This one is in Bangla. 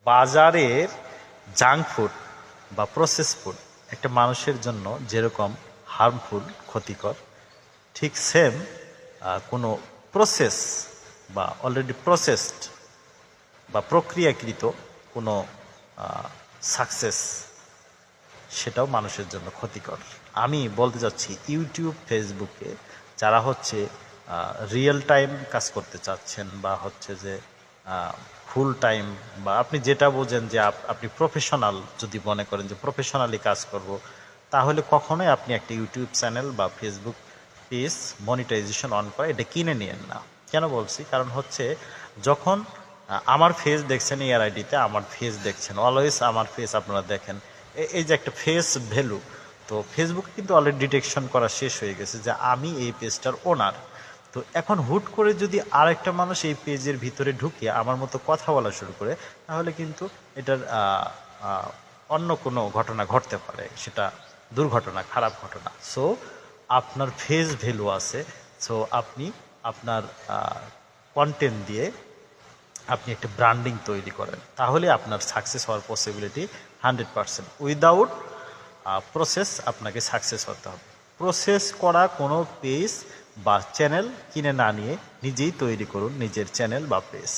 বাজারের জাঙ্ক ফুড বা প্রসেস ফুড একটা মানুষের জন্য যেরকম হার্মফুল, ক্ষতিকর, ঠিক সেম কোনো প্রসেস বা অলরেডি প্রসেসড বা প্রক্রিয়াকৃত কোনো সাকসেস সেটাও মানুষের জন্য ক্ষতিকর। আমি বলতে চাচ্ছি ইউটিউব, ফেসবুকে যারা হচ্ছে রিয়েল টাইম কাজ করতে চাচ্ছেন বা হচ্ছে যে ফুল টাইম বা আপনি যেটা বোঝেন যে আপনি প্রফেশনাল, যদি মনে করেন যে প্রফেশনালি কাজ করব, তাহলে কখনোই আপনি একটা ইউটিউব চ্যানেল বা ফেসবুক পেজ মনিটাইজেশন অন করে এটা কিনে নিয়েন না। কেন বলছি? কারণ হচ্ছে যখন আমার ফেস দেখছেন এই আইডিতে, আমার ফেস দেখছেন, অলওয়েজ আমার ফেস আপনারা দেখেন, এই যে একটা ফেস ভ্যালু, তো ফেসবুক কিন্তু অলরেডি ডিটেকশন করা শেষ হয়ে গেছে যে আমি এই পেজটার ওনার। তো এখন হুট করে যদি আরেকটা মানুষ এই পেজের ভিতরে ঢুকে আমার মতো কথা বলা শুরু করে, তাহলে কিন্তু এটার অন্য কোনো ঘটনা ঘটতে পারে, সেটা দুর্ঘটনা, খারাপ ঘটনা। সো আপনার ফেস ভ্যালু আছে, সো আপনি আপনার কন্টেন্ট দিয়ে আপনি একটা ব্র্যান্ডিং তৈরি করেন, তাহলে আপনার সাকসেস হওয়ার পসিবিলিটি 100%। উইদাউট প্রসেস আপনাকে সাকসেস হতে হবে। প্রসেস করা কোনো পেজ বা চ্যানেল কিনে না নিয়ে নিজেই তৈরি করুন নিজের চ্যানেল বা পেজ।